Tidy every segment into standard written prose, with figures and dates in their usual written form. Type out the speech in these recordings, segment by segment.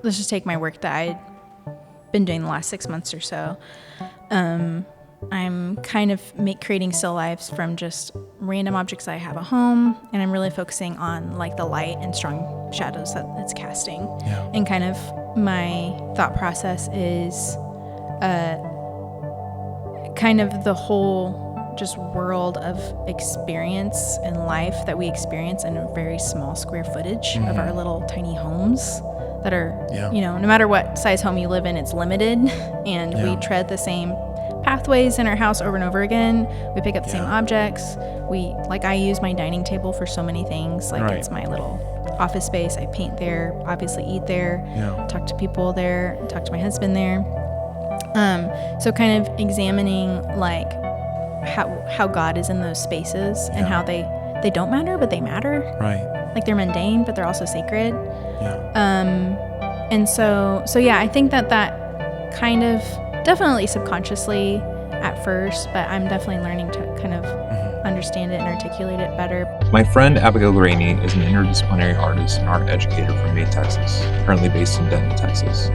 let's just take my work that I'd been doing the last 6 months or so. I'm kind of creating still lifes from just random objects that I have at home, and I'm really focusing on like the light and strong shadows that it's casting. Yeah. And kind of my thought process is kind of the whole just world of experience and life that we experience in a very small square footage of our little tiny homes that are, no matter what size home you live in, it's limited, and we tread the same pathways in our house over and over again. We pick up the same objects. I use my dining table for so many things. It's my little office space. I paint there, obviously eat there, talk to people there, talk to my husband there. So kind of examining like how God is in those spaces and how they don't matter, but they matter. Right. Like they're mundane, but they're also sacred. Yeah. And so I think that kind of definitely subconsciously at first, but I'm definitely learning to kind of understand it and articulate it better. My friend Abigail Rainey is an interdisciplinary artist and art educator from May, Texas, currently based in Denton, Texas.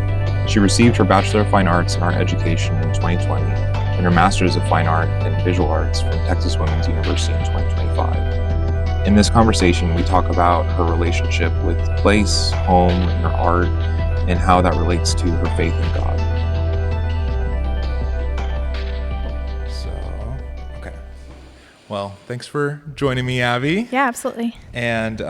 She received her Bachelor of Fine Arts in Art Education in 2020 and her Master's of Fine Art in Visual Arts from Texas Women's University in 2025. In this conversation, we talk about her relationship with place, home, and her art, and how that relates to her faith in God. Okay. Well, thanks for joining me, Abby. Yeah, absolutely. And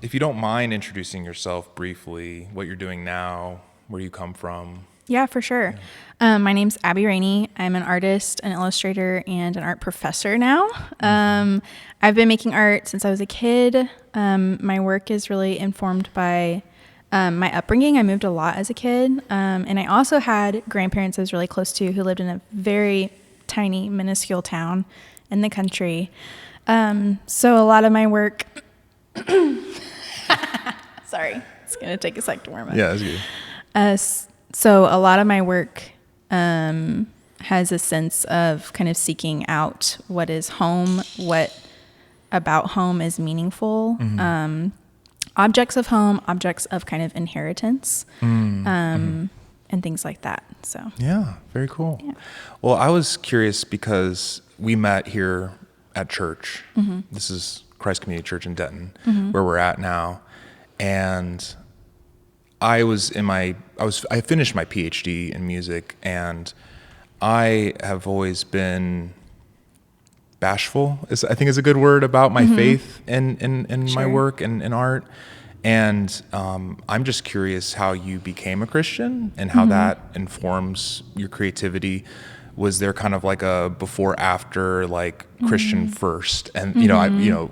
if you don't mind introducing yourself briefly, what you're doing now, where you come from. Yeah, for sure. My name's Abby Rainey. I'm an artist, an illustrator, and an art professor now. I've been making art since I was a kid. My work is really informed by my upbringing. I moved a lot as a kid. And I also had grandparents I was really close to who lived in a very tiny, minuscule town in the country. So a lot of my work... Sorry, it's going to take a sec to warm up. Yeah, that's good. So a lot of my work has a sense of kind of seeking out what is home, what about home is meaningful, objects of home, objects of kind of inheritance, and things like that. So yeah, very cool. Yeah. Well, I was curious because we met here at church. This is Christ Community Church in Denton, where we're at now, and I finished my PhD in music, and I have always been bashful, I think is a good word, about my faith in my work and in art. And I'm just curious how you became a Christian and how that informs your creativity. Was there kind of like a before after, like Christian first, and I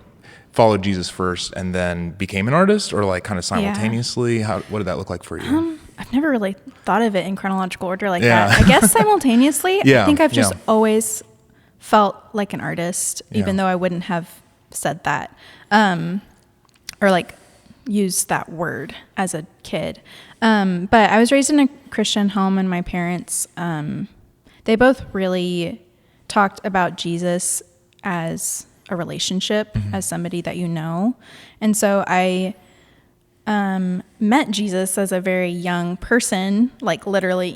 followed Jesus first and then became an artist, or like kind of simultaneously? What did that look like for you? I've never really thought of it in chronological order like that. I guess simultaneously. I think I've just always felt like an artist, even though I wouldn't have said that or like used that word as a kid. But I was raised in a Christian home, and my parents, they both really talked about Jesus as a relationship, as somebody that you know. And so I met Jesus as a very young person, like literally,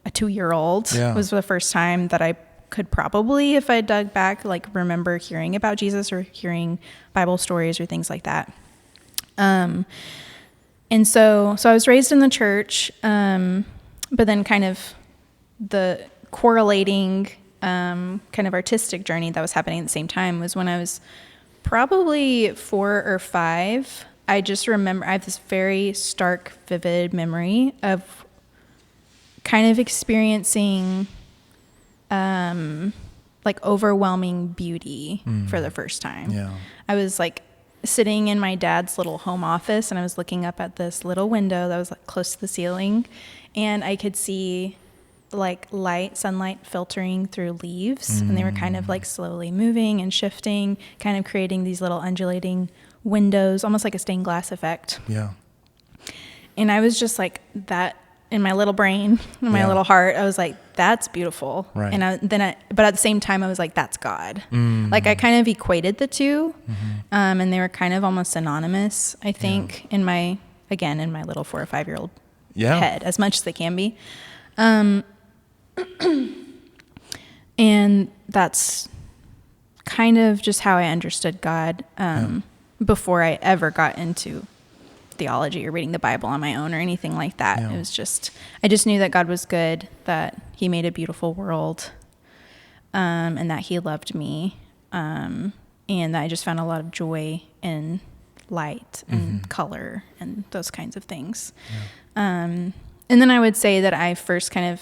a 2-year-old was the first time that I could probably, if I dug back, like remember hearing about Jesus or hearing Bible stories or things like that. And so I was raised in the church, but then kind of the correlating kind of artistic journey that was happening at the same time was when I was probably 4 or 5. I just remember, I have this very stark, vivid memory of kind of experiencing like overwhelming beauty for the first time. Yeah. I was like sitting in my dad's little home office, and I was looking up at this little window that was like close to the ceiling, and I could see like sunlight filtering through leaves, and they were kind of like slowly moving and shifting, kind of creating these little undulating windows, almost like a stained glass effect. Yeah. And I was just like that in my little brain, in my little heart. I was like, that's beautiful. Right. And but at the same time, I was like, that's God. Like I kind of equated the two, and they were kind of almost synonymous, I think, in my little 4 or 5-year-old head as much as they can be. And that's kind of just how I understood God before I ever got into theology or reading the Bible on my own or anything like that. It was just, I just knew that God was good, that he made a beautiful world, and that he loved me, and that I just found a lot of joy in light and color and those kinds of things. And then I would say that I first kind of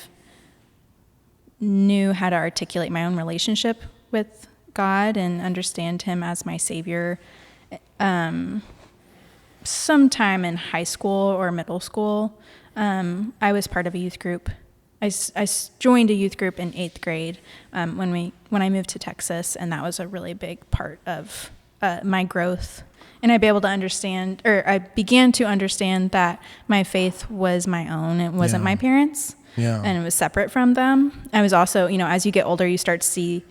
knew how to articulate my own relationship with God and understand him as my savior sometime in high school or middle school. I was part of a youth group. I joined a youth group in 8th grade when I moved to Texas, and that was a really big part of my growth. And I began to understand that my faith was my own. It wasn't my parents. Yeah. And it was separate from them. I was also, as you get older, you start to see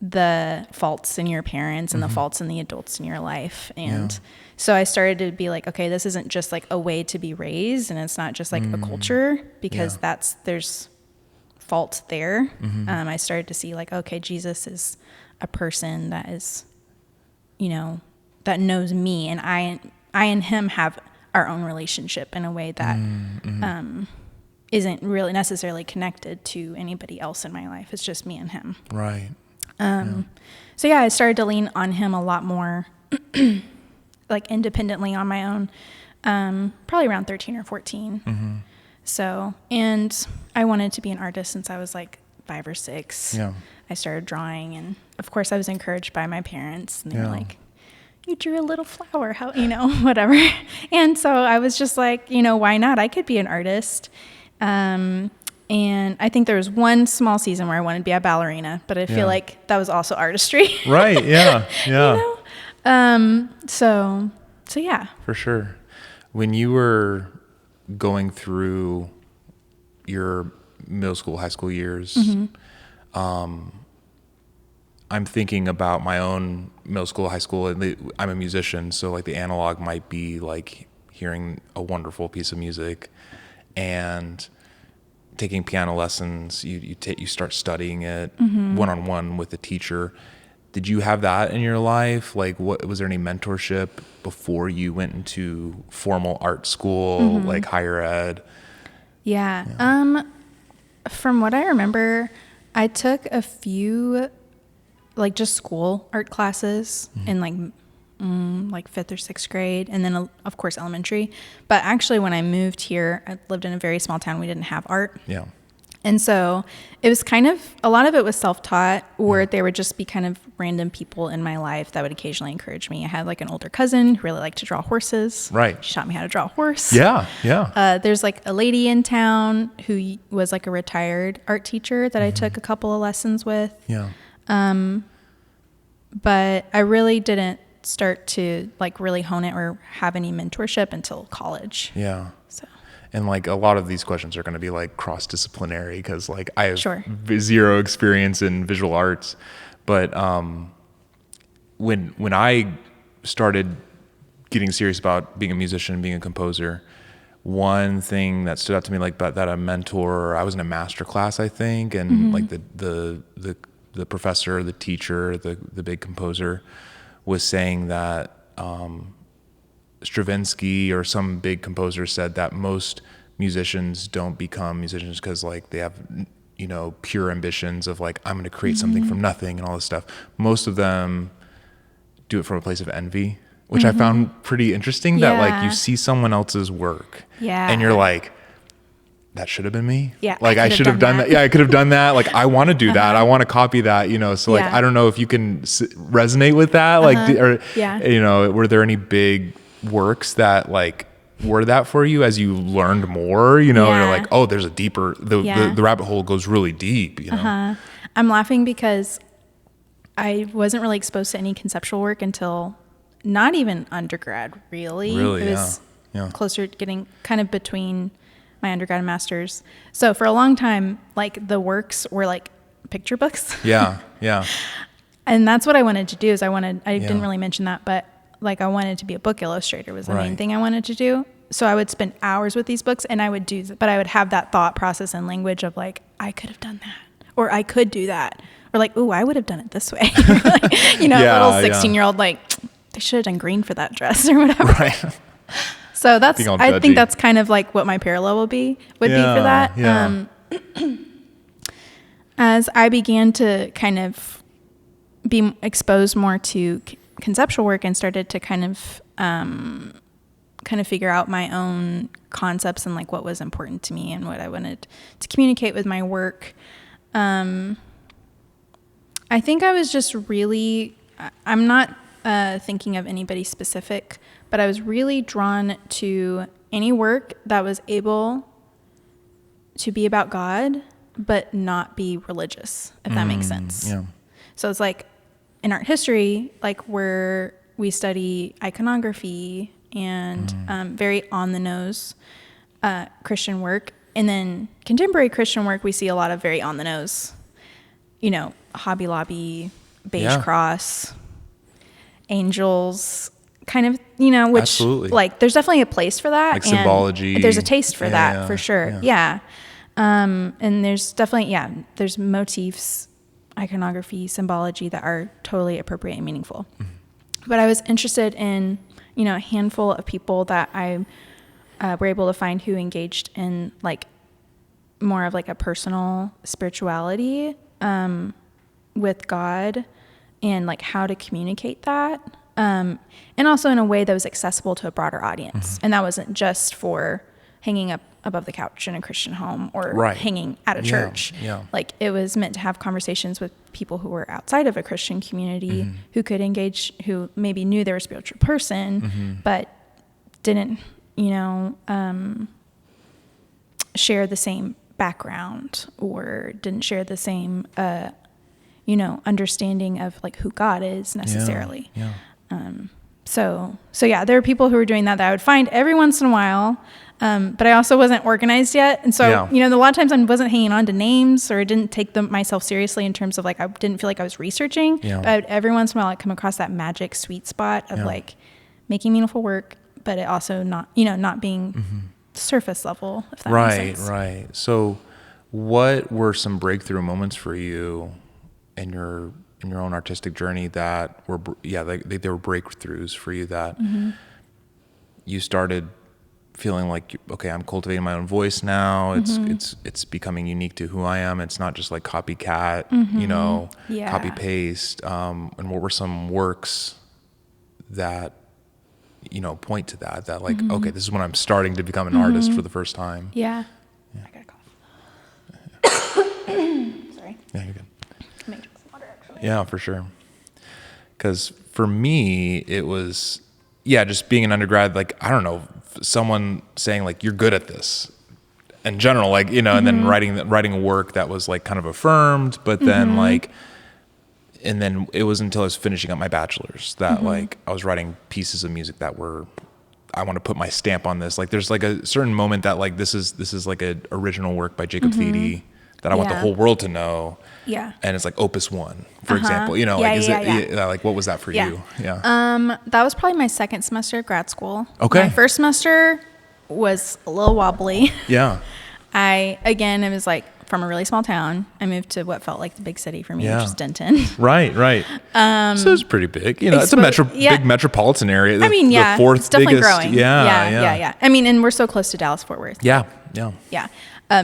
the faults in your parents and the faults in the adults in your life. And so I started to be like, okay, this isn't just like a way to be raised, and it's not just like a culture, because there's fault there. I started to see like, okay, Jesus is a person that is, that knows me, and I and him have our own relationship in a way that isn't really necessarily connected to anybody else in my life. It's just me and him. Right. So I started to lean on him a lot more, like independently on my own, probably around 13 or 14. So, and I wanted to be an artist since I was like 5 or 6. Yeah. I started drawing, and of course I was encouraged by my parents, and they were like, you drew a little flower, how, whatever. And so I was just like, why not? I could be an artist. And I think there was one small season where I wanted to be a ballerina, but I feel like that was also artistry. Right. Yeah. Yeah. So yeah. For sure. When you were going through your middle school, high school years, I'm thinking about my own middle school, high school, and I'm a musician. So like the analog might be like hearing a wonderful piece of music and taking piano lessons. You start studying it one-on-one with the teacher. Did you have that in your life? Like, was there any mentorship before you went into formal art school, like higher ed? Yeah. From what I remember, I took a few, like just school art classes in like 5th or 6th grade, and then of course elementary. But actually when I moved here, I lived in a very small town. We didn't have art. Yeah. And so it was kind of, a lot of it was self-taught, or there would just be kind of random people in my life that would occasionally encourage me. I had like an older cousin who really liked to draw horses. Right. She taught me how to draw a horse. Yeah. Yeah. There's like a lady in town who was like a retired art teacher that I took a couple of lessons with. Yeah. But I really didn't start to like really hone it or have any mentorship until college. Yeah. So. And like a lot of these questions are going to be like cross-disciplinary, because like I have zero experience in visual arts, but when I started getting serious about being a musician and being a composer, one thing that stood out to me, like that a mentor, I was in a master class, I think, and like the professor, the teacher, the big composer was saying that Stravinsky or some big composer said that most musicians don't become musicians because like they have, pure ambitions of like, I'm going to create something from nothing and all this stuff. Most of them do it from a place of envy, which I found pretty interesting, that like you see someone else's work and you're like, that should have been me. Yeah. Like I should have done that. Yeah. I could have done that. Like I want to do that. I want to copy that, so like, I don't know if you can resonate with that. Like, were there any big works that like were that for you as you learned more, you're like, oh, there's a deeper, the rabbit hole goes really deep, I'm laughing because I wasn't really exposed to any conceptual work until not even undergrad, really. It was closer to getting kind of between my undergrad and master's. So for a long time, like the works were like picture books. Yeah. And that's what I wanted to do, is I didn't really mention that, but like I wanted to be a book illustrator was the main thing I wanted to do. so I would spend hours with these books, and I would have that thought process and language of like, I could have done that, or I could do that, or like, ooh, I would have done it this way. Like, little 16-year-old, like, they should have done green for that dress or whatever. Right. So I think that's kind of like what my parallel would be for that. Yeah. As I began to kind of be exposed more to conceptual work and started to kind of figure out my own concepts and like what was important to me and what I wanted to communicate with my work. I think I was just really, I'm not thinking of anybody specific, but I was really drawn to any work that was able to be about God, but not be religious, if that makes sense. Yeah. So it's like in art history, like where we study iconography and very on the nose Christian work. And then contemporary Christian work, we see a lot of very on the nose, Hobby Lobby, beige cross, angels, kind of, which Absolutely. Like there's definitely a place for that. Like symbology. There's a taste for that for sure. Yeah. And there's definitely, there's motifs, iconography, symbology that are totally appropriate and meaningful. But I was interested in, a handful of people that I were able to find who engaged in like more of like a personal spirituality with God and like how to communicate that. And also in a way that was accessible to a broader audience. And that wasn't just for hanging up above the couch in a Christian home or hanging at a church. Yeah. Like it was meant to have conversations with people who were outside of a Christian community who could engage, who maybe knew they were a spiritual person, but didn't, share the same background or didn't share the same, understanding of like who God is necessarily. Yeah. So there are people who were doing that I would find every once in a while. But I also wasn't organized yet. And so, a lot of times I wasn't hanging on to names or I didn't take myself seriously in terms of like, I didn't feel like I was researching. Yeah. But every once in a while I'd come across that magic sweet spot of like making meaningful work, but it also not being surface level, if that makes sense. Right. So what were some breakthrough moments for you in your own artistic journey that were, there were breakthroughs for you that you started feeling like, okay, I'm cultivating my own voice now. It's becoming unique to who I am. It's not just like copycat, copy paste. And what were some works that, point to that like, okay, this is when I'm starting to become an artist for the first time. Yeah. I got a cough. Sorry. Yeah, you're good. I may drink some water actually. Yeah, for sure. Because for me, it was, just being an undergrad, like, I don't know, someone saying like, you're good at this in general, like, and then writing a work that was like kind of affirmed, but then like, and then it was until I was finishing up my bachelor's that like I was writing pieces of music that were, I want to put my stamp on this. Like there's like a certain moment that like, this is like an original work by Jacob Thiede that I want the whole world to know. Yeah. And it's like Opus 1, for example, like, what was that for you? Yeah. That was probably my second semester of grad school. Okay. My first semester was a little wobbly. Yeah. It was like from a really small town. I moved to what felt like the big city for me, which is Denton. Right. So it's pretty big. It's a big metropolitan area. The fourth it's definitely biggest. Growing. Yeah. And we're so close to Dallas-Fort Worth. Yeah.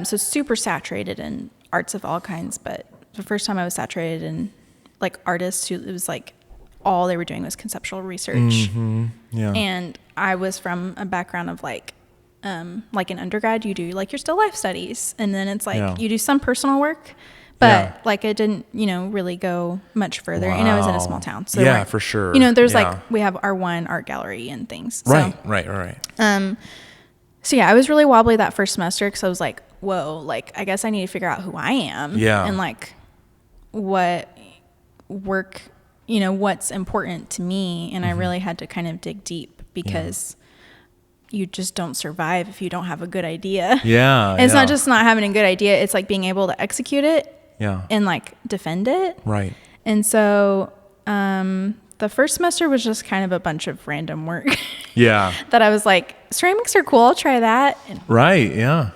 So super saturated in arts of all kinds, but the first time I was saturated in like artists who, it was like all they were doing was conceptual research. Yeah. And I was from a background of like in undergrad, you do like your still life studies, and then it's like you do some personal work, but like it didn't, really go much further. Wow. And I was in a small town. So for sure. There's like, we have our one art gallery and things. So, Right. So I was really wobbly that first semester because I was like, whoa, like I guess I need to figure out who I am. Yeah. And like what work, what's important to me. And I really had to kind of dig deep because you just don't survive if you don't have a good idea. Yeah. And it's not just not having a good idea. It's like being able to execute it and like defend it. Right. And so the first semester was just kind of a bunch of random work. Yeah. That I was like, ceramics are cool. Try that. Right. Yeah.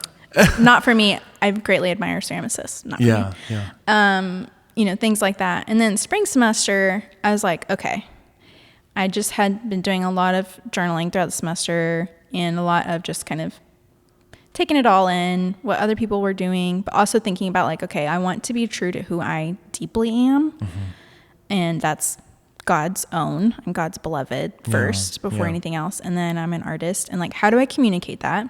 Not for me. I greatly admire ceramicists. Not for me. Yeah. You know, things like that. And then spring semester, I was like, okay, I just had been doing a lot of journaling throughout the semester and a lot of just kind of taking it all in, what other people were doing, but also thinking about like, okay, I want to be true to who I deeply am. And that's God's own. I'm God's beloved first before anything else. And then I'm an artist. And like, how do I communicate that?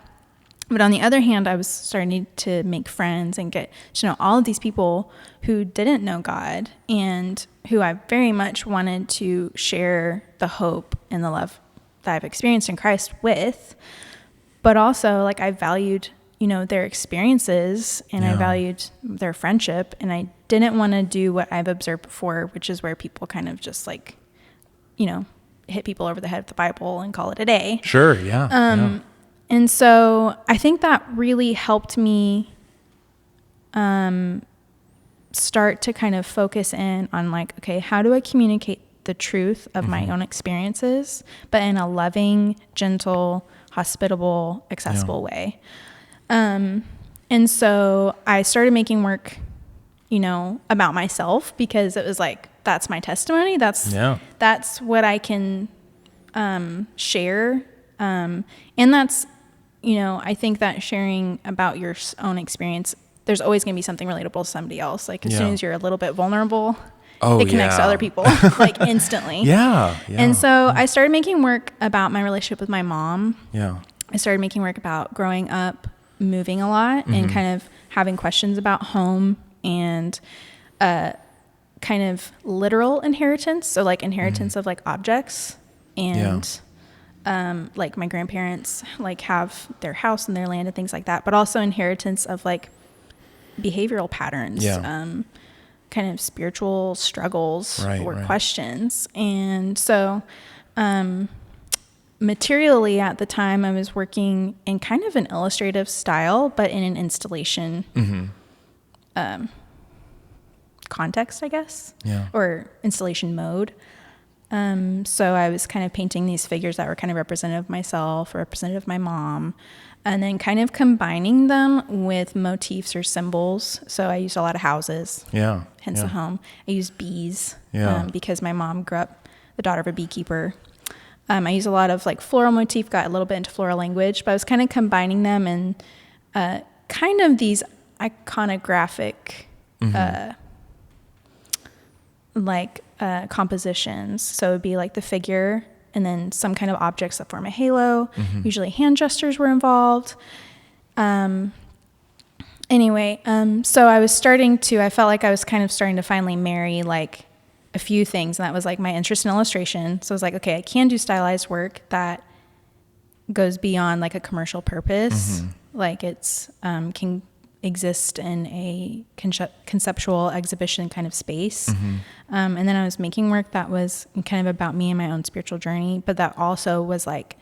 But on the other hand, I was starting to make friends and get to know all of these people who didn't know God and who I very much wanted to share the hope and the love that I've experienced in Christ with. But also, like, I valued, you know, their experiences and I valued their friendship. And I didn't want to do what I've observed before, which is where people kind of just like, you know, hit people over the head with the Bible and call it a day. Sure. Yeah. And so I think that really helped me start to kind of focus in on like, okay, how do I communicate the truth of my own experiences, but in a loving, gentle, hospitable, accessible way. And so I started making work, you know, about myself because it was like, that's my testimony. That's what I can share. And that's, you know, I think that sharing about your own experience, there's always going to be something relatable to somebody else. Like as soon as you're a little bit vulnerable, it connects to other people like instantly. And so I started making work about my relationship with my mom. I started making work about growing up, moving a lot and kind of having questions about home and kind of literal inheritance. So like inheritance of like objects and like my grandparents like have their house and their land and things like that, but also inheritance of like behavioral patterns, kind of spiritual struggles or questions. And so materially at the time I was working in kind of an illustrative style, but in an installation context, I guess, or installation mode. So I was kind of painting these figures that were kind of representative of myself, representative of my mom, and then kind of combining them with motifs or symbols. So I used a lot of houses, hence the home. I used bees because my mom grew up the daughter of a beekeeper. I used a lot of like floral motif, got a little bit into floral language, but I was kind of combining them in kind of these iconographic compositions. So it would be like the figure and then some kind of objects that form a halo. Usually hand gestures were involved. So I felt like I was kind of starting to finally marry like a few things. And that was like my interest in illustration. So I was like, okay, I can do stylized work that goes beyond like a commercial purpose. Like it's, can exist in a conceptual exhibition kind of space. And then I was making work that was kind of about me and my own spiritual journey, but that also was like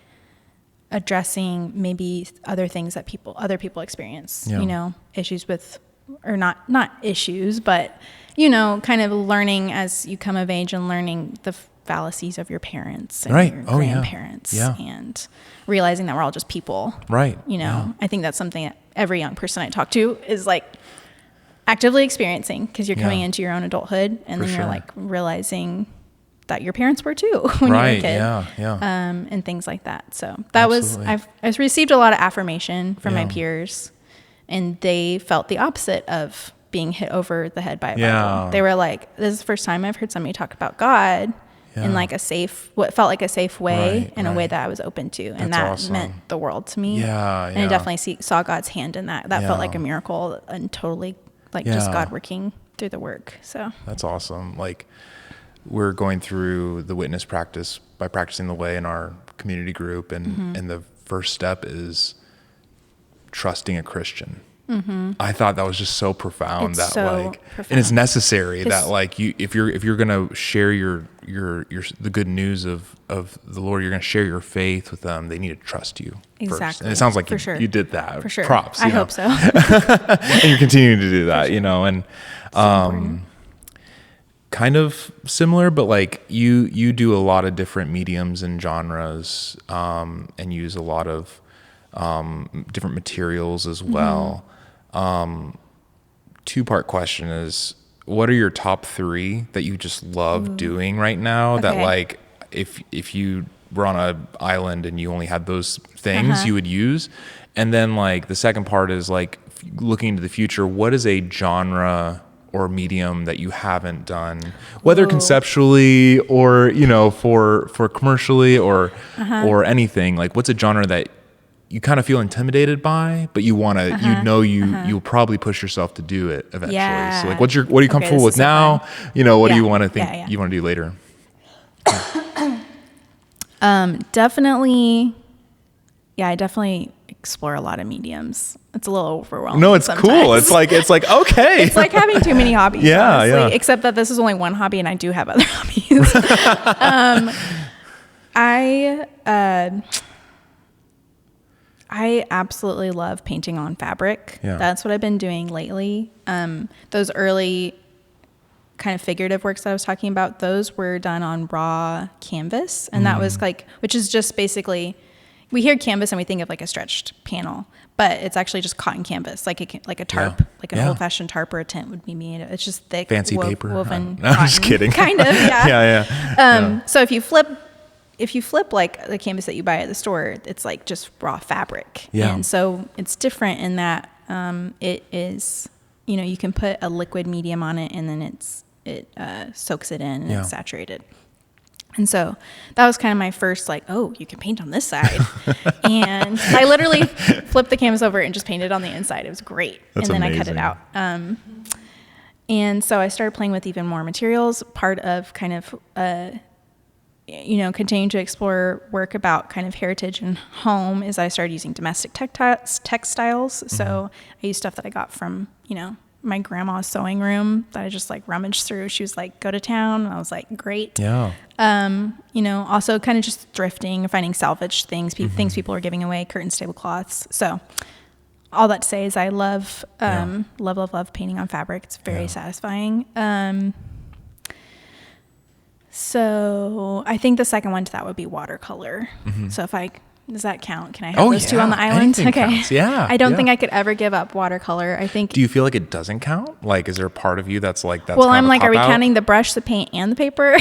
addressing maybe other things that other people experience, you know, issues with, or not issues, but, you know, kind of learning as you come of age and learning the fallacies of your parents and your grandparents and realizing that we're all just people. You know, I think that's something that every young person I talk to is like actively experiencing because you're coming into your own adulthood and then you're like realizing that your parents were too when you were a kid. And things like that. So that I've received a lot of affirmation from my peers and they felt the opposite of being hit over the head by a Bible. They were like, this is the first time I've heard somebody talk about God in like what felt like a safe way and a way that I was open to. And that meant the world to me. And I definitely saw God's hand in that. That felt like a miracle and totally like just God working through the work. So that's awesome. Like we're going through the witness practice by practicing the way in our community group. And the first step is trusting a Christian. I thought that was just so profound and it's necessary that like if you're going to share the good news of the Lord, you're going to share your faith with them. They need to trust you first. And it sounds like you did that. For sure. Props. I hope so. And you're continuing to do that, you know, and, kind of similar, but like you do a lot of different mediums and genres, and use a lot of different materials as well. Two-part question is, what are your top 3 that you just love doing right now? Okay. That like, if you were on an island and you only had those things you would use? And then like the second part is like, looking into the future, what is a genre or medium that you haven't done, whether conceptually or, you know, for commercially or anything? Like, what's a genre that you kind of feel intimidated by, but you want to, you'll probably push yourself to do it eventually. Yeah. So like, what are you comfortable with now? You know, what do you want to think you want to do later? Definitely. Yeah, I definitely explore a lot of mediums. It's a little overwhelming. No, it's sometimes. Cool. It's like, okay. It's like having too many hobbies. Honestly, except that this is only one hobby and I do have other hobbies. I absolutely love painting on fabric. Yeah. That's what I've been doing lately. Those early kind of figurative works that I was talking about, those were done on raw canvas. And that was like, which is just basically, we hear canvas and we think of like a stretched panel, but it's actually just cotton canvas, like a tarp, like an old-fashioned tarp or a tent would be made. It's just thick, fancy paper, woven. No, I'm just kidding. Kind of, yeah. So if you flip like the canvas that you buy at the store, it's like just raw fabric. Yeah. And so it's different in that it is, you know, you can put a liquid medium on it and then it soaks it in and it's saturated. And so that was kind of my first like, oh, you can paint on this side. And I literally flipped the canvas over and just painted on the inside. It was great. That's and then amazing. I cut it out. And so I started playing with even more materials. Part of kind of, continuing to explore work about kind of heritage and home is I started using domestic textiles. So I use stuff that I got from, my grandma's sewing room that I just like rummaged through. She was like, go to town. And I was like, great. Yeah. Also kind of just thrifting, finding salvaged things, things people are giving away, curtains, tablecloths. So all that to say is I love painting on fabric. It's very satisfying. So I think the second one to that would be watercolor. So does that count? Can I have those two on the island? Anything counts. Yeah. I don't think I could ever give up watercolor. I think. Do you feel like it doesn't count? Like, is there a part of you that's like, that's well, I'm like, are we counting the brush, the paint, and the paper?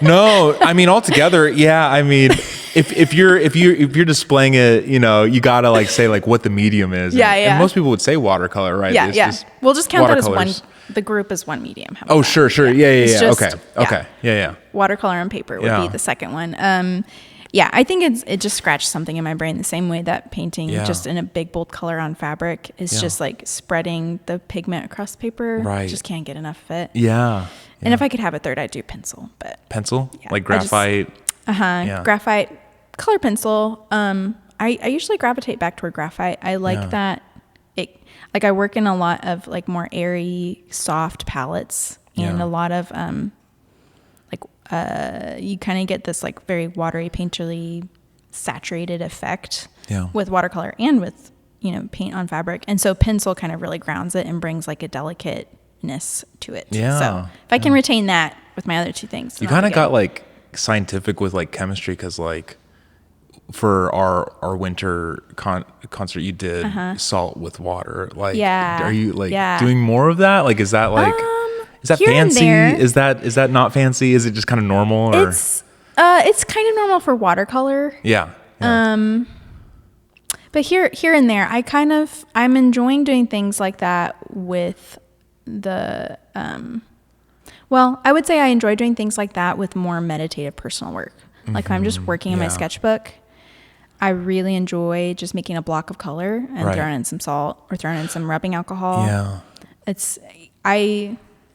No, I mean, altogether. Yeah. I mean, if you're displaying it, you gotta like say like what the medium is. And most people would say watercolor, right? Yeah. We'll just count that as one. The group is one medium. Oh, sure. Yeah. Okay. Yeah. Watercolor and paper would be the second one. Yeah, I think it just scratched something in my brain the same way that painting just in a big bold color on fabric is just like spreading the pigment across paper. Right. I just can't get enough of it. Yeah. And if I could have a third, I'd do pencil. But pencil? Yeah, like graphite? Graphite, color pencil. I usually gravitate back toward graphite. I like that. I work in a lot of like more airy, soft palettes and a lot of you kind of get this like very watery, painterly, saturated effect with watercolor and with paint on fabric. And so pencil kind of really grounds it and brings like a delicateness to it. Yeah. So if I can retain that with my other two things, you kind of got like scientific with like chemistry because like for our winter concert you did salt with water. Like, are you like doing more of that? Like, is that like? Is that fancy? Is that not fancy? Is it just kind of normal? Or? It's kind of normal for watercolor. Yeah. But here and there, I'm enjoying doing things like that with the, I would say I enjoy doing things like that with more meditative personal work. Like if I'm just working in my sketchbook, I really enjoy just making a block of color and throwing in some salt or throwing in some rubbing alcohol. Yeah.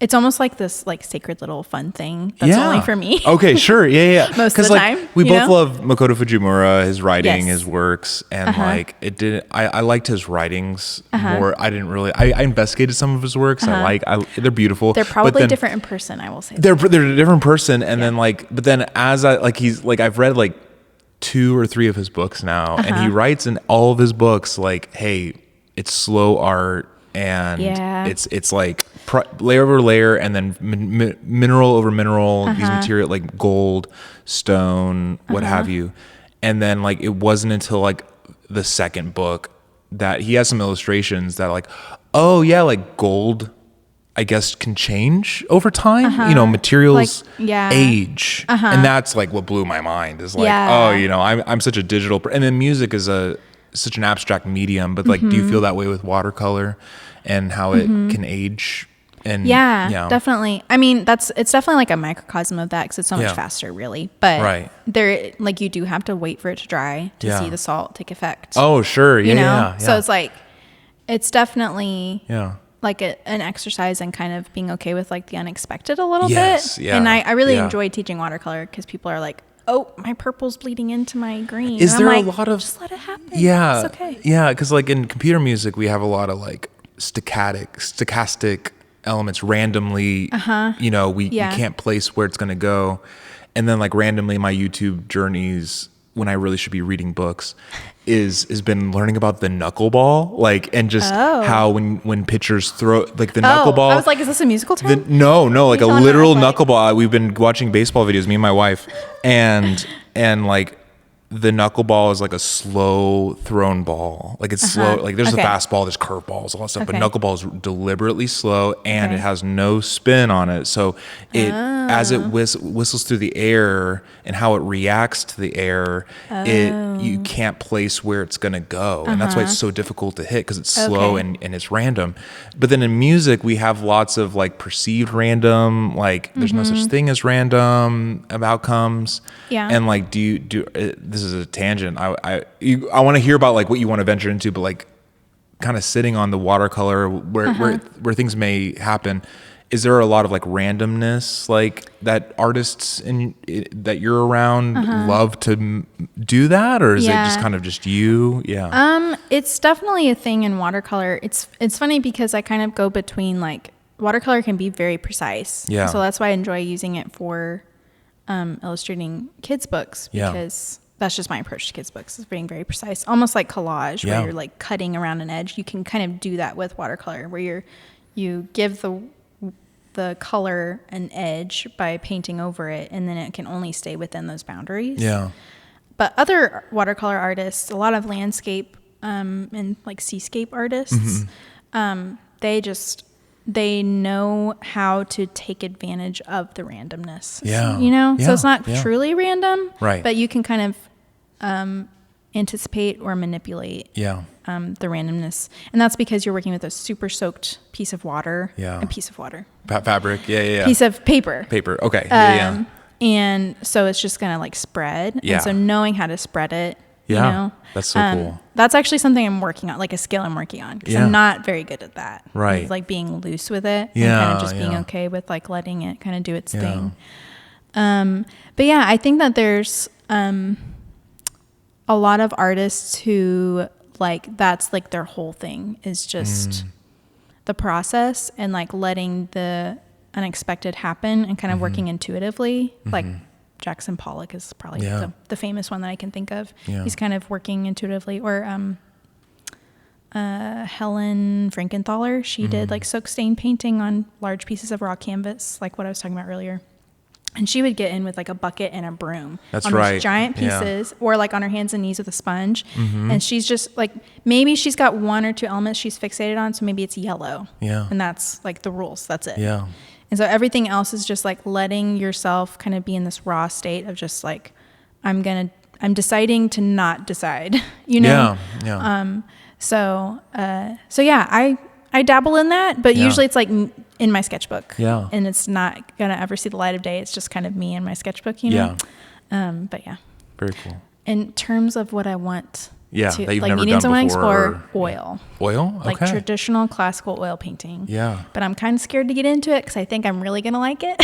It's almost like this like sacred little fun thing that's only for me. Okay, sure. Yeah. Most of the time. We both love Makoto Fujimura, his writing, his works, and like it did. I liked his writings more. I didn't really. I investigated some of his works. They're beautiful. They're probably different in person. I will say they're a different person. And then as I've read like 2 or 3 of his books now, and he writes in all of his books like, hey, it's slow art. and it's like layer over layer, and then mineral over mineral, these material like gold, stone, what have you. And then like it wasn't until like the second book that he has some illustrations that like, oh yeah, like gold, I guess, can change over time. You know, materials age, and that's like what blew my mind. Is like, oh, you know, I'm such a digital, and then music is such an abstract medium. But like, do you feel that way with watercolor, and how it can age? And definitely. I mean, it's definitely like a microcosm of that because it's so much faster, really. But there, like, you do have to wait for it to dry to see the salt take effect. Oh, sure, you know. So it's like, it's definitely like an exercise in kind of being okay with like the unexpected a little bit. Yeah. And I really enjoy teaching watercolor because people are like, oh, my purple's bleeding into my green. Is there like, a lot of just let it happen? Yeah, it's okay. Yeah, because like in computer music, we have a lot of like stochastic elements randomly. You know, we can't place where it's going to go, and then like randomly, my YouTube journeys, when I really should be reading books, is been learning about the knuckleball, like, and just how when pitchers throw like the knuckleball. I was like, is this a musical term? No, like a literal knuckleball. We've been watching baseball videos, me and my wife, and like the knuckleball is like a slow thrown ball. Like it's slow. Like there's a fastball, there's curveballs, all that stuff. But knuckleball is deliberately slow, and it has no spin on it. So as it whistles through the air and how it reacts to the air, you can't place where it's going to go. And that's why it's so difficult to hit, because it's slow and it's random. But then in music, we have lots of like perceived random, like there's no such thing as random outcomes. Yeah. And like, this is a tangent. I want to hear about like what you want to venture into, but like kind of sitting on the watercolor where things may happen. Is there a lot of like randomness, like that artists that you're around love to do that, or is it just kind of just you? Yeah. It's definitely a thing in watercolor. It's funny because I kind of go between like watercolor can be very precise. Yeah. So that's why I enjoy using it for illustrating kids' books, because that's just my approach to kids' books, is being very precise, almost like collage, where you're like cutting around an edge. You can kind of do that with watercolor, where you give the color an edge by painting over it, and then it can only stay within those boundaries. Yeah. But other watercolor artists, a lot of landscape and like seascape artists, they know how to take advantage of the randomness. Yeah. You know? Yeah. So it's not truly random, right? But you can kind of anticipate or manipulate the randomness. And that's because you're working with a super soaked piece of water. Yeah. A piece of water. Fabric. Yeah. Piece of paper. Okay. And so it's just going to like spread. Yeah. And so knowing how to spread it, you know, that's so cool. That's actually something I'm working on, like a skill I'm working on, because I'm not very good at that. Right. It's like being loose with it and kind of just being okay with like letting it kind of do its thing. But yeah, I think that there's a lot of artists who like that's like their whole thing is just the process and like letting the unexpected happen and kind of working intuitively. Like Jackson Pollock is probably the famous one that I can think of. Yeah. He's kind of working intuitively. Or Helen Frankenthaler, she did like soak stain painting on large pieces of raw canvas, like what I was talking about earlier. And she would get in with like a bucket and a broom on those giant pieces, or like on her hands and knees with a sponge. And she's just like, maybe she's got one or two elements she's fixated on. So maybe it's yellow. Yeah. And that's like the rules. That's it. Yeah. And so everything else is just like letting yourself kind of be in this raw state of just like, I'm deciding to not decide, you know? Yeah. So yeah, I dabble in that, but usually it's like in my sketchbook. Yeah. And it's not going to ever see the light of day. It's just kind of me in my sketchbook, you know? But yeah. Very cool. In terms of what I want to, that you've like never mediums done I want to before. explore, oil. Oil? Okay. Like traditional classical oil painting. Yeah. But I'm kind of scared to get into it because I think I'm really going to like it.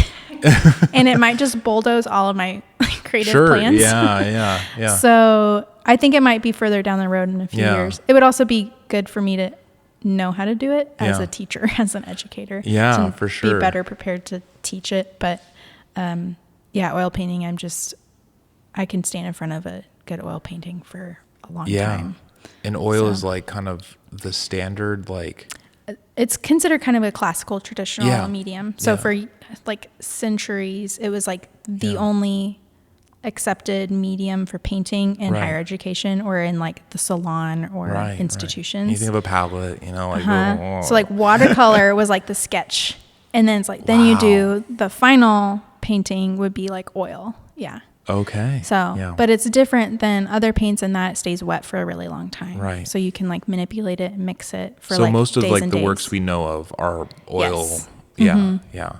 And it might just bulldoze all of my creative plans. Yeah. So I think it might be further down the road in a few years. It would also be good for me to know how to do it as a teacher, as an educator. Yeah, to for sure. Be better prepared to teach it. But oil painting, I can stand in front of a good oil painting for a long time. And oil is like kind of the standard, like it's considered kind of a classical traditional medium. So for like centuries, it was like the only accepted medium for painting in higher education or in like the salon or institutions. You think of a palette, you know, like so like watercolor was like the sketch, and then it's like then you do the final painting would be like oil. Yeah. Okay. So, but it's different than other paints in that it stays wet for a really long time. Right. So you can like manipulate it and mix it for so like most of days like and the days. works we know of are oil. Yes. Yeah.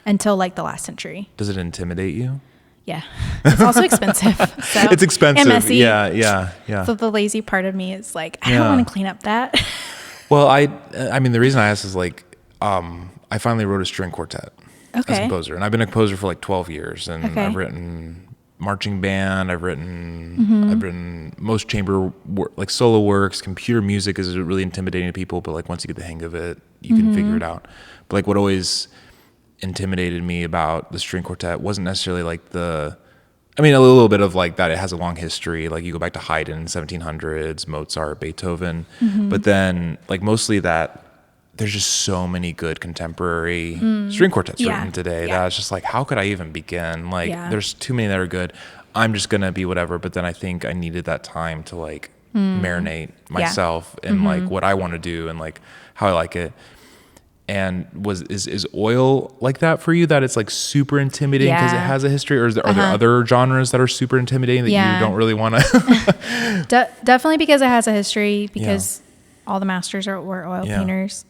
Until like the last century. Does it intimidate you? Yeah. It's also expensive. So, it's expensive. And messy. Yeah. So the lazy part of me is like, I don't want to clean up that. Well, I mean, the reason I asked is like, I finally wrote a string quartet as a composer, and I've been a composer for like 12 years, and I've written marching band. I've written most chamber like solo works. Computer music is really intimidating to people, but like once you get the hang of it, you can figure it out. But like what always intimidated me about the string quartet wasn't necessarily like a little bit of like that it has a long history, like you go back to Haydn 1700s, Mozart, Beethoven, but then like mostly that there's just so many good contemporary string quartets written today that it's just like, how could I even begin? Like there's too many that are good. I'm just gonna be whatever. But then I think I needed that time to like marinate myself in like what I want to do and like how I like it. And is oil like that for you, that it's like super intimidating because it has a history, or are there other genres that are super intimidating that you don't really want to? Definitely because it has a history, because all the masters were oil painters.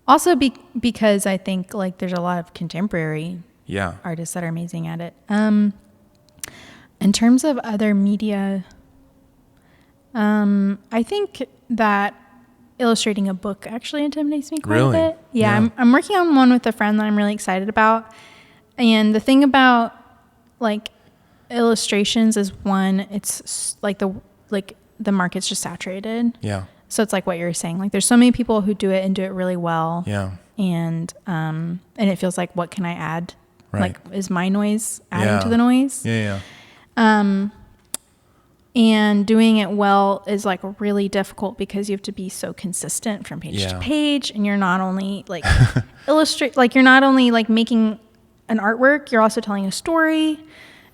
Also because I think like there's a lot of contemporary artists that are amazing at it. In terms of other media, I think that illustrating a book actually intimidates me quite a bit. Yeah. I'm working on one with a friend that I'm really excited about. And the thing about like illustrations is, one, it's like the market's just saturated. Yeah. So it's like what you're saying. Like there's so many people who do it and do it really well. Yeah. And it feels like, what can I add? Right. Like, is my noise adding to the noise? Yeah. And doing it well is like really difficult because you have to be so consistent from page to page, and you're not only like you're not only like making an artwork, you're also telling a story.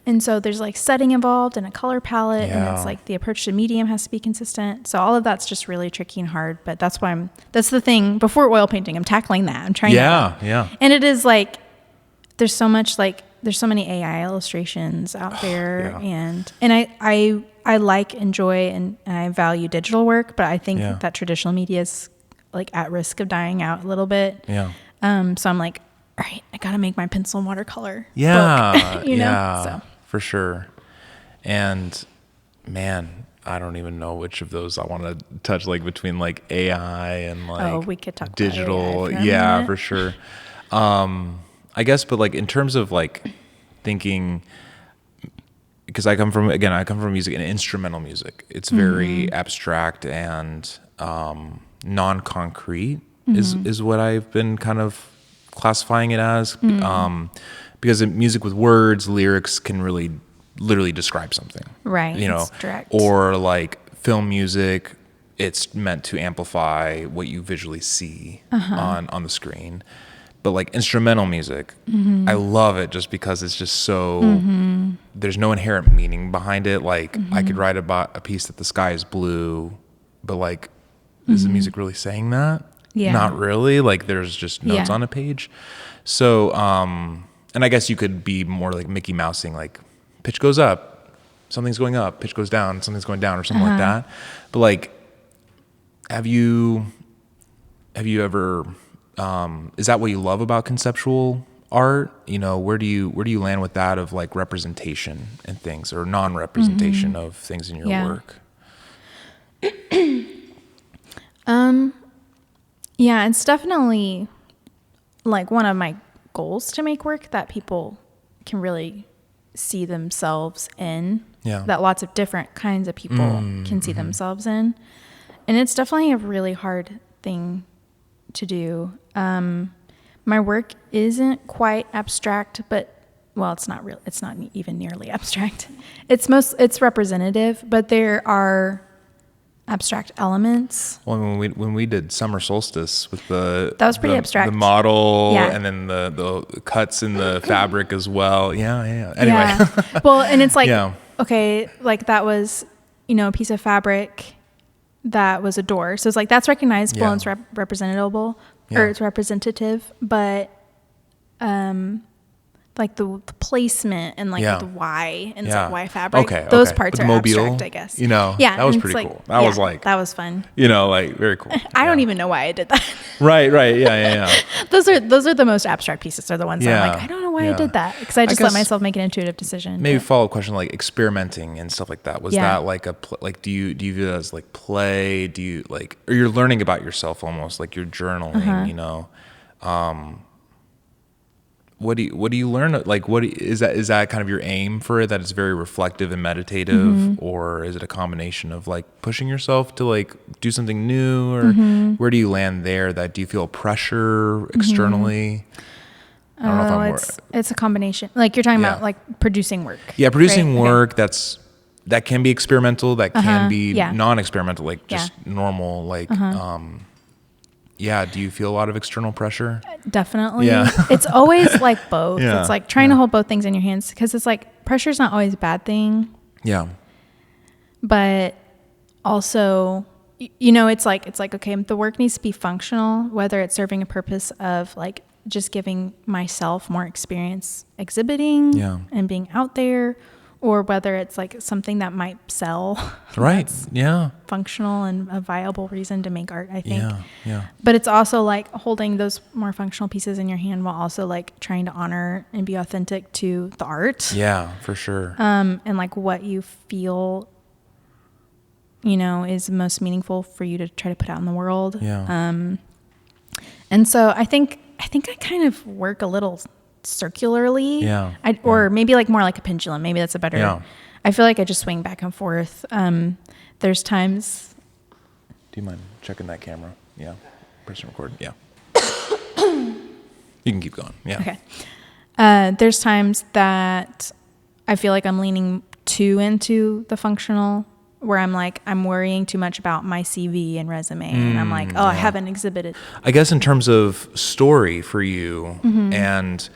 And so there's like setting involved and a color palette, and it's like the approach to medium has to be consistent. So all of that's just really tricky and hard, but that's the thing. Before oil painting, I'm tackling that. I'm trying Yeah. And it is like, there's so many AI illustrations out there, and I like, enjoy, and I value digital work, but I think that traditional media is like at risk of dying out a little bit. Yeah. So I'm like, all right, I gotta make my pencil and watercolor book, you know? So. For sure. And man, I don't even know which of those I want to touch, like between like AI and like we could talk digital. About AI for sure. I guess, but like in terms of like thinking, because I come from music and instrumental music. It's very abstract and non-concrete is what I've been kind of classifying it as. Because in music with words, lyrics can really literally describe something. Right. You know, it's direct. Or like film music, it's meant to amplify what you visually see on the screen. But like instrumental music, I love it just because it's just so, there's no inherent meaning behind it. Like I could write about a piece that the sky is blue, but like, is the music really saying that? Yeah. Not really. Like there's just notes on a page. So, and I guess you could be more like Mickey Mousing, like pitch goes up, something's going up, pitch goes down, something's going down, or something like that. But like, have you ever, is that what you love about conceptual art? You know, where do you land with that of like representation and things, or non-representation of things in your work? Yeah, it's definitely like one of my goals to make work that people can really see themselves in. Yeah. That lots of different kinds of people can see themselves in. And it's definitely a really hard thing to do. My work isn't quite abstract, but it's not real. It's not even nearly abstract. It's representative, but there are abstract elements. Well, when we did Summer Solstice with that was pretty abstract. The model, and then the cuts in the fabric as well. Yeah. Anyway. Yeah. Well, and it's like, okay, like that was, a piece of fabric that was a door. So it's like, that's recognizable and it's representable, or it's representative, but like the placement and like the why and it's like why fabric. Those parts are abstract, I guess. That was pretty cool. That was fun. Like very cool. I don't even know why I did that. Right. Yeah. Those are the most abstract pieces. Are the ones that I'm like, I don't know why I did that, because I just let myself make an intuitive decision. Maybe follow-up question, like experimenting and stuff like that. Was that like do you view it as like play? Do you like, or you're learning about yourself almost, like you're journaling, What do you learn? Like, what is that kind of your aim for it? That it's very reflective and meditative, or is it a combination of like pushing yourself to like do something new, or where do you land there? That do you feel pressure externally? I don't know if it's a combination. Like you're talking about like producing work. Yeah, producing work. Okay. That can be experimental. That can be non-experimental, like just normal. Like, do you feel a lot of external pressure? Definitely. Yeah. It's always like both. Yeah. It's like trying to hold both things in your hands, because it's like pressure's not always a bad thing. Yeah. But also, it's like, okay, the work needs to be functional, whether it's serving a purpose of like just giving myself more experience exhibiting and being out there, or whether it's like something that might sell. Right. Yeah. Functional and a viable reason to make art, I think. Yeah. But it's also like holding those more functional pieces in your hand while also like trying to honor and be authentic to the art. Yeah, for sure. And like what you feel, is most meaningful for you to try to put out in the world. Yeah. And so I think I kind of work a little circularly, or maybe like more like a pendulum. Maybe that's a better. I feel like I just swing back and forth. There's times. Do you mind checking that camera? Yeah, press record. Yeah. You can keep going. Yeah. Okay. There's times that I feel like I'm leaning too into the functional, where I'm worrying too much about my CV and resume, and I'm like, I haven't exhibited. I guess in terms of story for you, and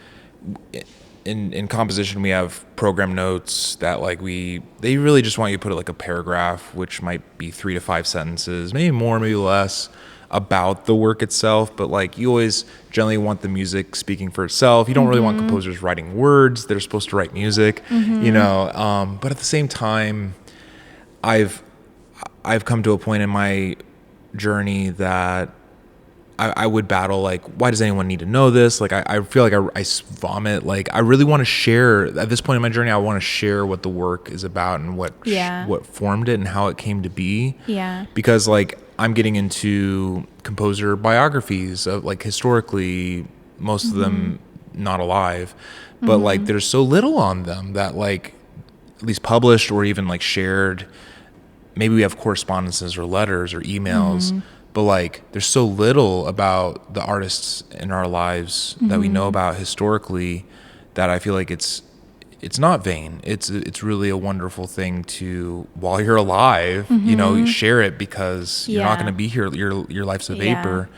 in composition, we have program notes that like they really just want you to put like a paragraph, which might be 3 to 5 sentences, maybe more, maybe less, about the work itself. But like you always generally want the music speaking for itself. You don't really want composers writing words. They're supposed to write music, but at the same time, I've come to a point in my journey that I would battle, like, why does anyone need to know this? Like, I feel like I vomit. Like, I really want to share, at this point in my journey, I want to share what the work is about and what formed it and how it came to be. Yeah. Because, like, I'm getting into composer biographies of, like, historically, most of them not alive. But, like, there's so little on them that, like, at least published or even, like, shared. Maybe we have correspondences or letters or emails, but like there's so little about the artists in our lives that we know about historically, that I feel like it's not vain. It's really a wonderful thing to, while you're alive, share it, because you're not going to be here. Your life's a vapor.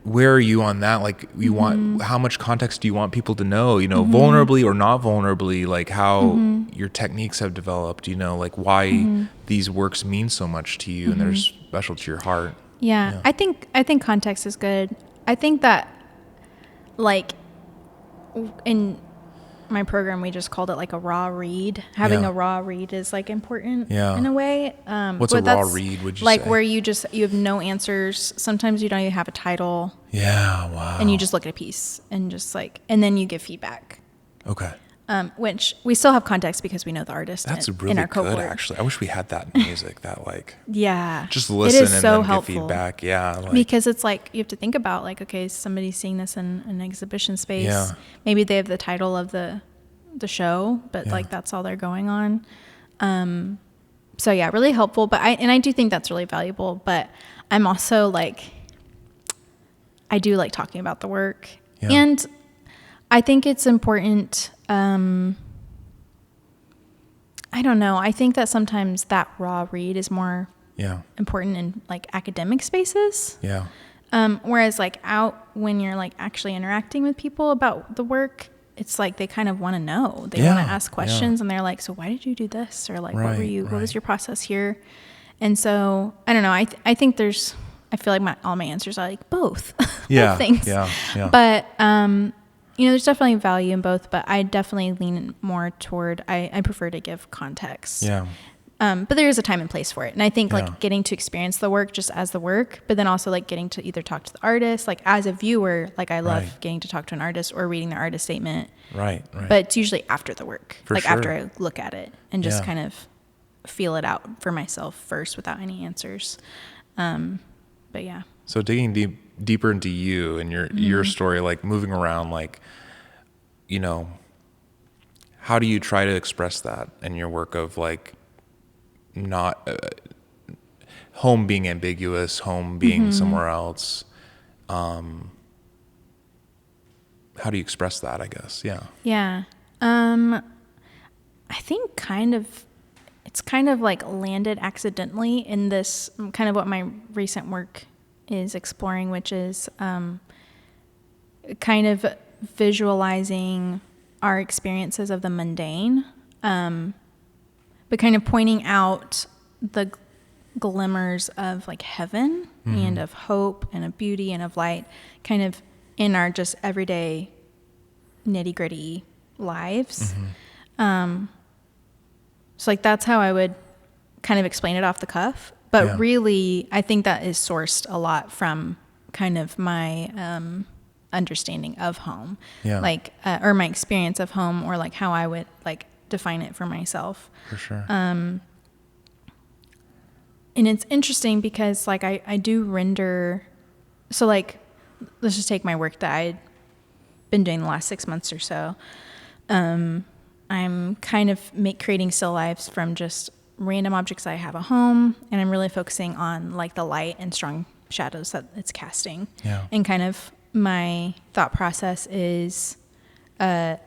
Where are you on that? Like, you want, how much context do you want people to know, vulnerably or not vulnerably, like how your techniques have developed, like why these works mean so much to you and they're special to your heart. Yeah. I think context is good. I think that, like, in my program, we just called it like a raw read. Having a raw read is like important in a way. What's a raw read, would you like say? Where you have no answers. Sometimes you don't even have a title. Yeah, wow. And you just look at a piece and just like, and then you give feedback. Okay. Which we still have context because we know the artist. That's really in our good, cohort. Actually. I wish we had that in music, that like, just listen and so then helpful. give feedback. Yeah. Like, because it's like, you have to think about like, okay, somebody's seeing this in an exhibition space. Yeah. Maybe they have the title of the show, but like that's all they're going on. So yeah, really helpful. But I do think that's really valuable, but I'm also like, I do like talking about the work, and I think it's important. I don't know. I think that sometimes that raw read is more important in like academic spaces. Yeah. Whereas like out when you're like actually interacting with people about the work, it's like they kind of want to know. They want to ask questions and they're like, so why did you do this? Or like, what was your process here? And so I don't know. I think I feel like all my answers are like both. Yeah. things. Yeah. But, there's definitely value in both, but I definitely lean more toward, I prefer to give context. Yeah. But there is a time and place for it. And I think like getting to experience the work just as the work, but then also like getting to either talk to the artist, like as a viewer, like I love getting to talk to an artist or reading the artist statement. Right. But it's usually after the work, Sure. after I look at it and just kind of feel it out for myself first without any answers. But yeah. So digging deeper into you and your story, like moving around, like, how do you try to express that in your work of like not home being ambiguous, home being somewhere else? How do you express that, I guess? Yeah. Yeah. I think it's kind of like landed accidentally in this kind of what my recent work is exploring, which is kind of visualizing our experiences of the mundane, but kind of pointing out the glimmers of like heaven and of hope and of beauty and of light kind of in our just everyday nitty gritty lives. So like that's how I would kind of explain it off the cuff. But really, I think that is sourced a lot from kind of my understanding of home, like or my experience of home, or like how I would like define it for myself. For sure. And it's interesting because like I do render. So like, let's just take my work that I'd been doing the last 6 months or so. I'm kind of creating still lifes from just random objects I have at home, and I'm really focusing on like the light and strong shadows that it's casting. And kind of my thought process is kind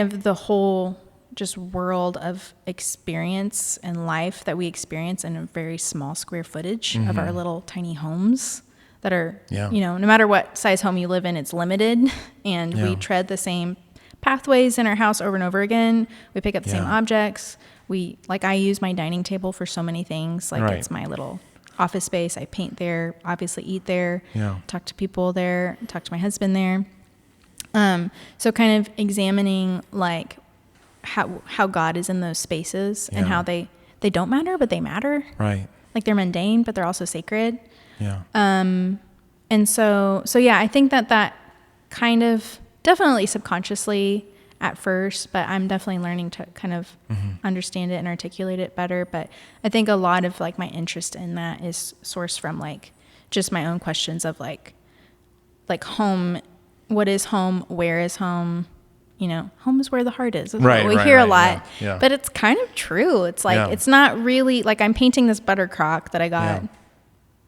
of the whole just world of experience and life that we experience in a very small square footage of our little tiny homes that are, no matter what size home you live in, it's limited, and we tread the same pathways in our house over and over again. We pick up the same objects. I use my dining table for so many things. Like it's my little office space. I paint there, obviously eat there, talk to people there, talk to my husband there. So kind of examining like how God is in those spaces and how they don't matter, but they matter. Right. Like they're mundane, but they're also sacred. And so I think that kind of definitely subconsciously at first, but I'm definitely learning to kind of understand it and articulate it better. But I think a lot of like my interest in that is sourced from like just my own questions of like home. What is home? Where is home? Home is where the heart is. Right, we hear a lot, but it's kind of true. It's like, it's not really like I'm painting this buttercrock that I got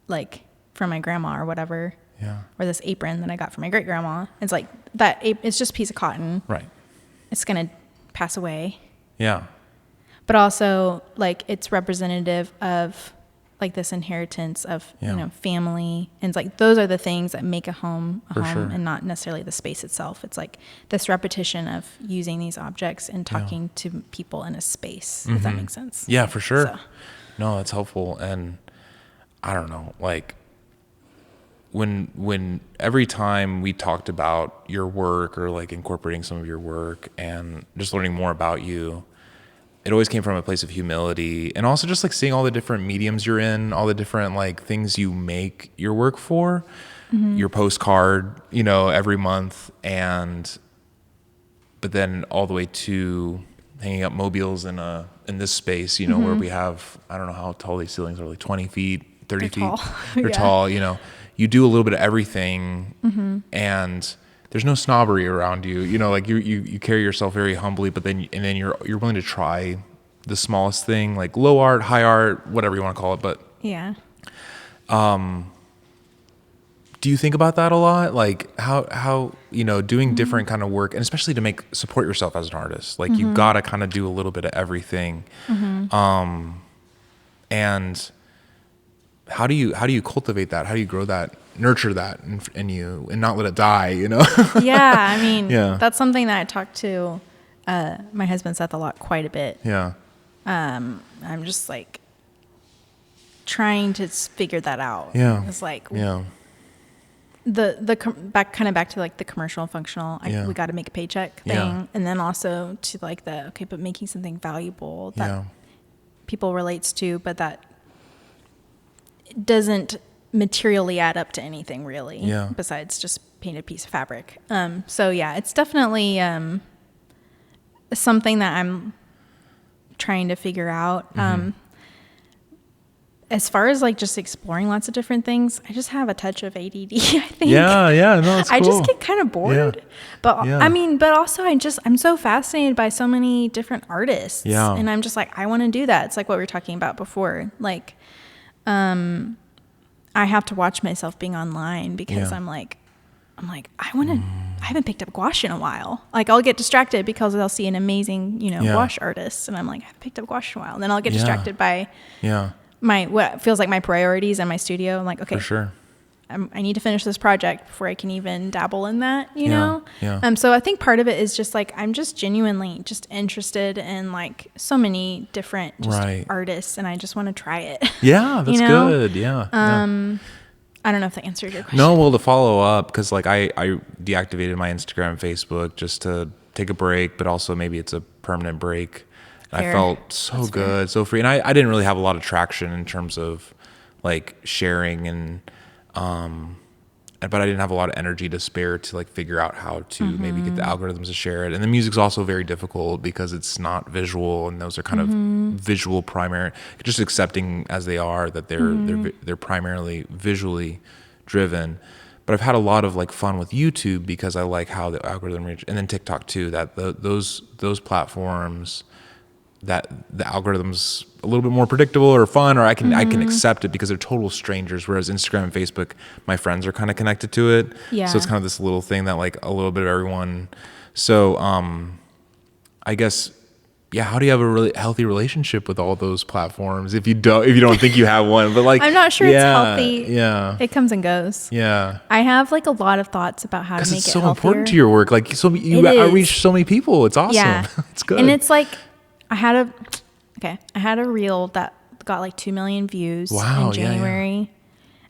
like from my grandma or whatever, or this apron that I got from my great grandma. It's like that. It's just a piece of cotton. Right. It's going to pass away. Yeah. But also like it's representative of like this inheritance of, family. And it's like, those are the things that make a home a home, and not necessarily the space itself. It's like this repetition of using these objects and talking to people in a space, if that makes sense. Yeah, for sure. So. No, that's helpful. And I don't know, like when every time we talked about your work or like incorporating some of your work and just learning more about you, it always came from a place of humility, and also just like seeing all the different mediums you're in, all the different like things you make your work for, your postcard, every month, but then all the way to hanging up mobiles in this space, where we have, I don't know how tall these ceilings are, like 20 feet, 30 feet. Tall. They're tall, you do a little bit of everything, and there's no snobbery around you, like you carry yourself very humbly, but then you're willing to try the smallest thing, like low art, high art, whatever you want to call it. But do you think about that a lot? Like how doing different kind of work, and especially to support yourself as an artist, like you gotta kind of do a little bit of everything. And how do you cultivate that? How do you grow that, nurture that in you, and not let it die, Yeah. I mean, that's something that I talk to my husband Seth quite a bit. Yeah. I'm just like trying to figure that out. Yeah. It's like, back to like the commercial and functional, we got to make a paycheck thing. And then also to like but making something valuable that people relates to, but that doesn't materially add up to anything really, besides just painted piece of fabric. So yeah, it's definitely something that I'm trying to figure out. As far as like just exploring lots of different things, I just have a touch of ADD, I think. Yeah, no, it's cool. I just get kind of bored. But I mean, but also I'm so fascinated by so many different artists. Yeah. And I'm just like, I want to do that. It's like what we were talking about before. Like, I have to watch myself being online because I'm like, I haven't picked up gouache in a while. Like I'll get distracted because I'll see an amazing, gouache artist. And I'm like, I haven't picked up gouache in a while. And then I'll get distracted by what feels like my priorities in my studio. I'm like, okay, for sure. I need to finish this project before I can even dabble in that, you know? Yeah. So I think part of it is just like, I'm just genuinely just interested in like so many different artists, and I just want to try it. Yeah, that's good. Yeah. I don't know if that answered your question. No, well, to follow up, because like I deactivated my Instagram and Facebook just to take a break, but also maybe it's a permanent break. I felt so good, so free. And I didn't really have a lot of traction in terms of like sharing and, but I didn't have a lot of energy to spare to like figure out how to maybe get the algorithms to share it. And the music's also very difficult because it's not visual, and those are kind of visual primary, just accepting as they are that they're primarily visually driven. But I've had a lot of like fun with YouTube because I like how the algorithm and then TikTok too, that those platforms, that the algorithm's a little bit more predictable or fun, or I can accept it because they're total strangers. Whereas Instagram and Facebook, my friends are kind of connected to it. Yeah. So it's kind of this little thing that like a little bit of everyone. So I guess, how do you have a really healthy relationship with all those platforms if you don't think you have one? But like, I'm not sure it's healthy. Yeah. It comes and goes. Yeah. I have like a lot of thoughts about how to make it healthier. Because it's so important to your work. Like you outreach so many people. It's awesome. Yeah. It's good. And it's like, I had a reel that got like 2 million views in January. Yeah.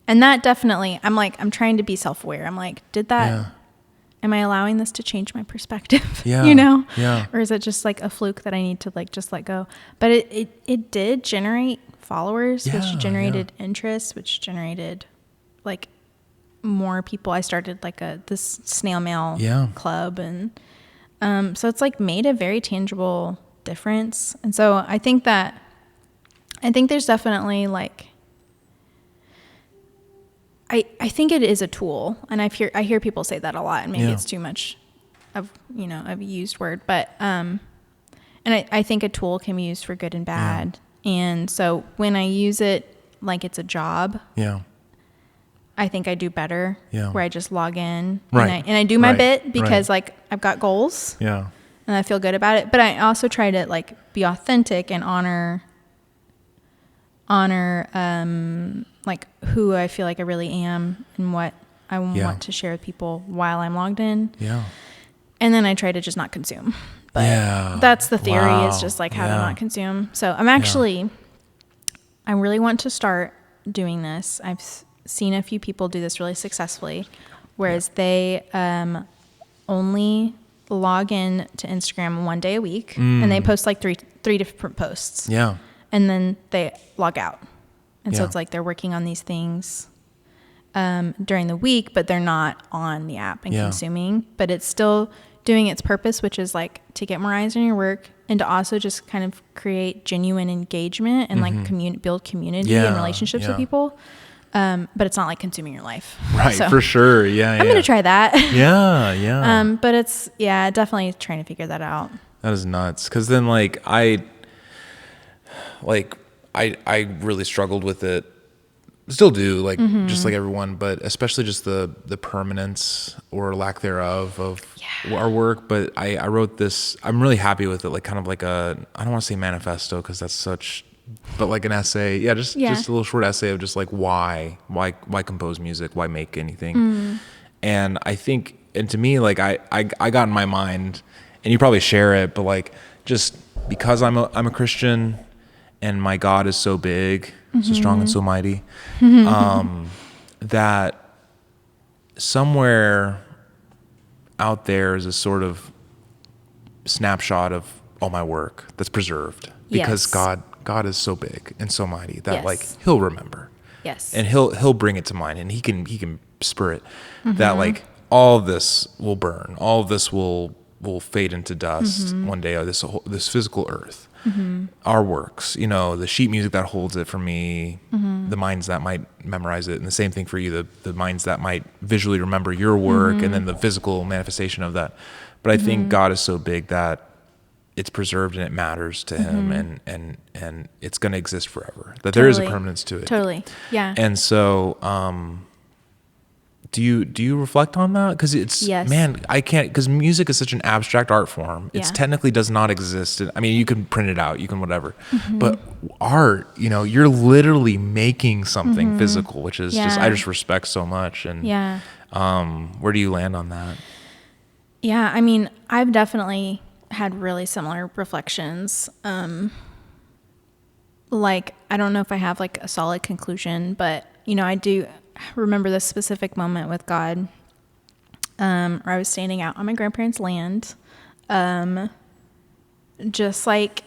And that definitely, I'm trying to be self-aware. I'm like, am I allowing this to change my perspective? Yeah. Yeah. Or is it just like a fluke that I need to like just let go? But it did generate followers, which generated interest, which generated like more people. I started like this snail mail club. And so it's like made a very tangible difference. And so I think there's definitely like, I think it is a tool, and I hear people say that a lot, and maybe it's too much of a used word, but and I think a tool can be used for good and bad. And so when I use it like it's a job, I think I do better where I just log in and I do my bit because like I've got goals. Yeah. And I feel good about it. But I also try to like be authentic and honor like who I feel like I really am and what I want to share with people while I'm logged in. Yeah. And then I try to just not consume. But that's the theory, is just like how to not consume. So I really want to start doing this. I've seen a few people do this really successfully, whereas they only log in to Instagram one day a week, and they post like three different posts. Yeah. And then they log out. And so it's like they're working on these things during the week, but they're not on the app and consuming, but it's still doing its purpose, which is like to get more eyes on your work and to also just kind of create genuine engagement and like build community and relationships with people. But it's not like consuming your life. Right. So, for sure. Yeah. I'm going to try that. Yeah. But it's, definitely trying to figure that out. That is nuts. Cause then I really struggled with it still do, like just like everyone, but especially just the permanence or lack thereof of our work. But I wrote this, I'm really happy with it, like kind of like I don't want to say manifesto because that's such, but like an essay. Just a little short essay of just like why compose music, why make anything. And I think, and to me, like I got in my mind, and you probably share it, but like just because I'm a Christian and my God is so big, so strong and so mighty, that somewhere out there is a sort of snapshot of all my work that's preserved because God is so big and so mighty that like he'll remember. Yes. And he'll bring it to mind, and he can spur it that like all of this will burn, all of this will fade into dust one day, or this physical earth. Our works, the sheet music that holds it for me, the minds that might memorize it, and the same thing for you, the minds that might visually remember your work, and then the physical manifestation of that. But I think God is so big that it's preserved and it matters to him, and it's going to exist forever. That there is a permanence to it. Totally, yeah. And so, do you reflect on that? Because man, I can't, because music is such an abstract art form. It technically does not exist. I mean, you can print it out, you can whatever, but art, you're literally making something physical, which is I just respect so much. And where do you land on that? Yeah, I mean, I've definitely had really similar reflections. Like, I don't know if I have like a solid conclusion, but I do remember this specific moment with God, where I was standing out on my grandparents' land, just like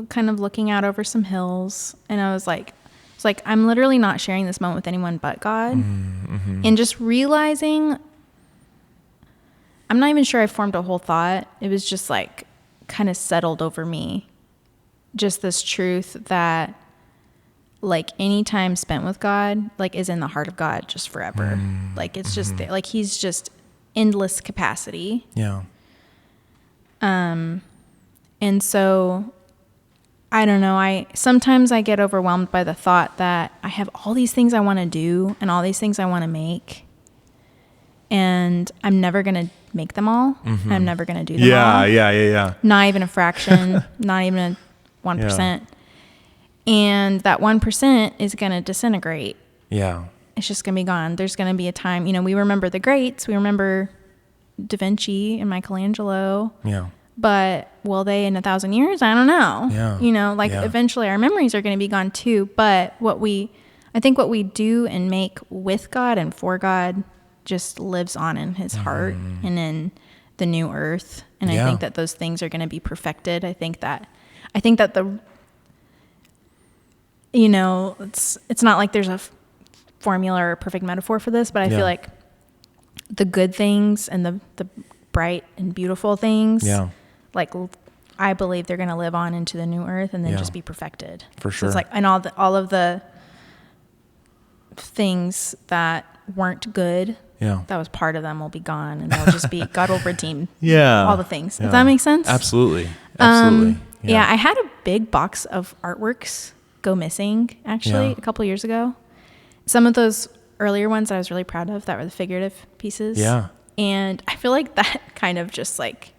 kind of looking out over some hills, and I was like, I'm literally not sharing this moment with anyone but God, and just realizing, I'm not even sure I formed a whole thought. It was just like kind of settled over me, just this truth that like any time spent with God, like is in the heart of God just forever. Like it's just like he's just endless capacity. Yeah. And so I don't know, sometimes I get overwhelmed by the thought that I have all these things I want to do and all these things I want to make, and I'm never going to make them all. I'm never going to do them all. Yeah. Not even a fraction, not even a 1%. Yeah. And that 1% is going to disintegrate. Yeah. It's just going to be gone. There's going to be a time, we remember the greats. We remember Da Vinci and Michelangelo. Yeah. But will they in 1,000 years? I don't know. Yeah. Eventually our memories are going to be gone too. But I think what we do and make with God and for God just lives on in his heart and in the new earth. And I think that those things are going to be perfected. I think that the, it's not like there's a formula or a perfect metaphor for this, but I feel like the good things and the bright and beautiful things, like I believe they're going to live on into the new earth and then just be perfected. For sure. So it's like, and all of the things that weren't good, that was part of them, will be gone, and they'll just be, God will redeem all the things. Does that make sense? Absolutely. Yeah, I had a big box of artworks go missing actually a couple years ago. Some of those earlier ones that I was really proud of, that were the figurative pieces. Yeah. And I feel like that kind of just like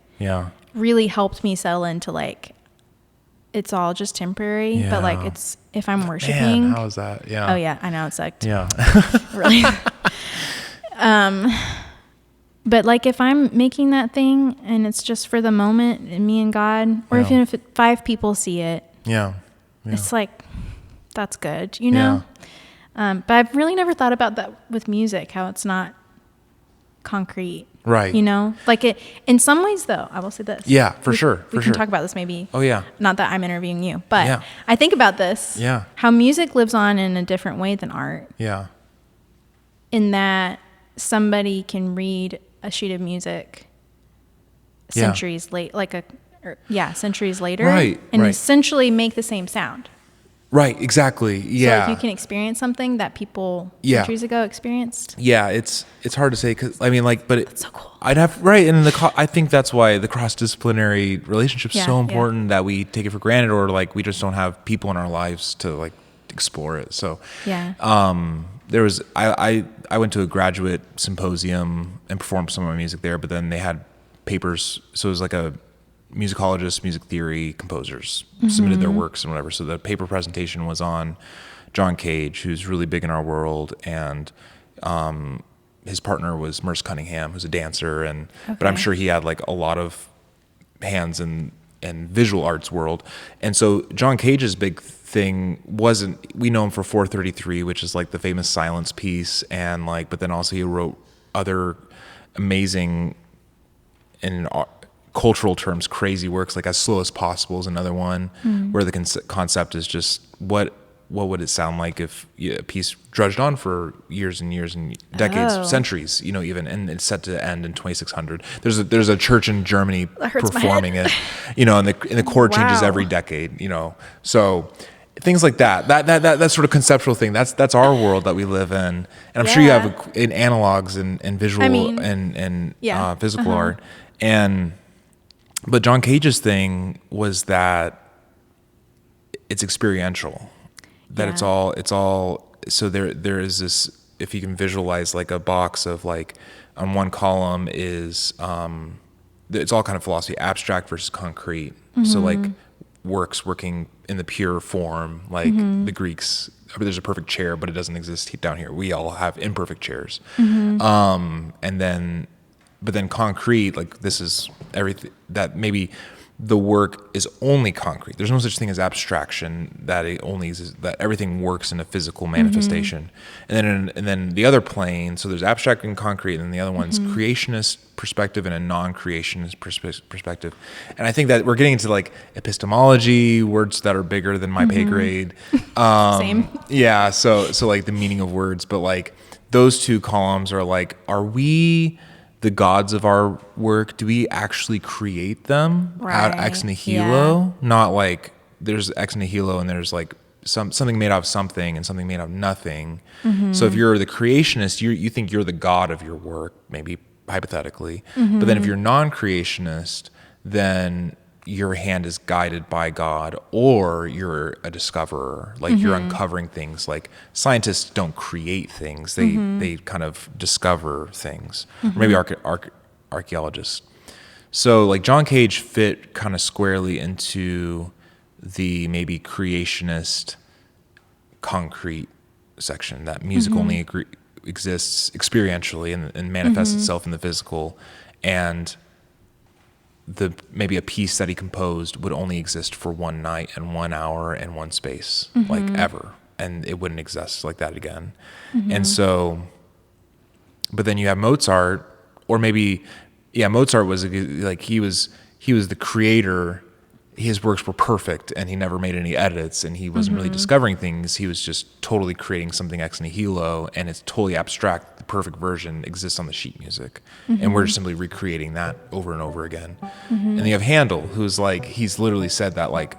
really helped me settle into like, it's all just temporary, but like it's, if I'm worshiping. Man, how is that? Yeah. Oh yeah, I know, it sucked. Yeah. Really. But like if I'm making that thing and it's just for the moment and me and God, or even if 5 people see it, it's like, that's good, but I've really never thought about that with music, how it's not concrete, right? Like it in some ways, though. I will say this, for sure. We can talk about this maybe. Oh yeah. Not that I'm interviewing you, but I think about this. Yeah. How music lives on in a different way than art. Yeah. In that somebody can read a sheet of music centuries late, centuries later, and essentially make the same sound. Right, exactly. Yeah. So like you can experience something that people centuries ago experienced. Yeah, it's hard to say, because I mean, like, but that's so cool. I'd have and I think that's why the cross-disciplinary relationship is so important, that we take it for granted, or like we just don't have people in our lives to like explore it. So yeah. There was I went to a graduate symposium and performed some of my music there, but then they had papers, so it was like a musicologists, music theory composers submitted their works and whatever. So the paper presentation was on John Cage, who's really big in our world, and his partner was Merce Cunningham, who's a dancer, and but I'm sure he had like a lot of hands in visual arts world. And so John Cage's big thing we know him for 433, which is like the famous silence piece, and like, but then also he wrote other amazing, in cultural terms, crazy works, like As Slow as Possible is another one, where the concept is just what would it sound like if a piece drudged on for years and years and decades, centuries, even, and it's set to end in 2600. There's a church in Germany performing it, and the chord changes every decade, so things like that sort of conceptual thing. That's our world that we live in, and I'm sure you have in analogs and visual and physical art, but John Cage's thing was that it's experiential. That it's all so there is this, if you can visualize like a box of like, on one column is it's all kind of philosophy, abstract versus concrete. So like works working in the pure form, like the Greeks, there's a perfect chair, but it doesn't exist down here. We all have imperfect chairs. But then concrete, like this is everything that maybe the work is only concrete. There's no such thing as abstraction, that it only is, that everything works in a physical manifestation. And then the other plane, so there's abstract and concrete, and then the other one's creationist perspective and a non-creationist perspective. And I think that we're getting into like epistemology, words that are bigger than my pay grade. Same. Yeah, so like the meaning of words, but like those two columns are like, are we the gods of our work? Do we actually create them out ex nihilo? Yeah. Not like there's ex nihilo and there's like something made out of something and something made out of nothing. So if you're the creationist, you think you're the god of your work, maybe hypothetically. But then if you're non-creationist, then your hand is guided by God, or you're a discoverer, like you're uncovering things. Like scientists don't create things, they kind of discover things, or maybe archaeologists. So like John Cage fit kind of squarely into the maybe creationist concrete section, that music only exists experientially and manifests itself in the physical, and maybe a piece that he composed would only exist for one night and 1 hour and one space, like ever, and it wouldn't exist like that again. And so, but then you have Mozart, or maybe, Mozart was like, he was the creator. His works were perfect, and he never made any edits, and he wasn't really discovering things. He was just totally creating something ex nihilo, and it's totally abstract. The perfect version exists on the sheet music, and we're just simply recreating that over and over again. And then you have Handel, who's like, he's literally said that like,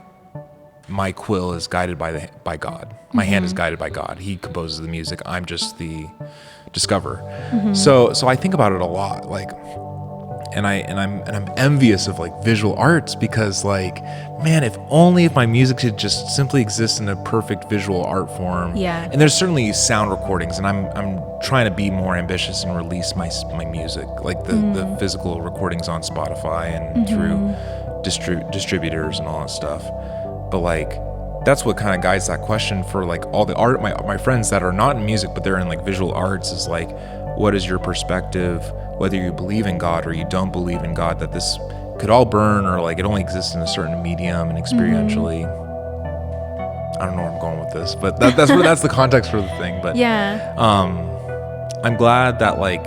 my quill is guided by God. My hand is guided by God. He composes the music. I'm just the discoverer. So I think about it a lot, like. And I'm envious of like visual arts, because like, man, if my music could just simply exist in a perfect visual art form. Yeah. And there's certainly sound recordings, and I'm trying to be more ambitious and release my music, like the physical recordings on Spotify and through distributors and all that stuff. But like, that's what kind of guides that question for like all the art, my friends that are not in music but they're in like visual arts, is like, what is your perspective, whether you believe in God or you don't believe in God, that this could all burn, or like it only exists in a certain medium and experientially. I don't know where I'm going with this, but that's the context for the thing. But I'm glad that like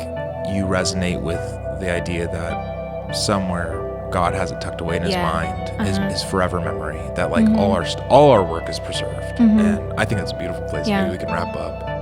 you resonate with the idea that somewhere God has it tucked away in his mind, his forever memory, that like all our work is preserved. And I think that's a beautiful place. Maybe we can wrap up.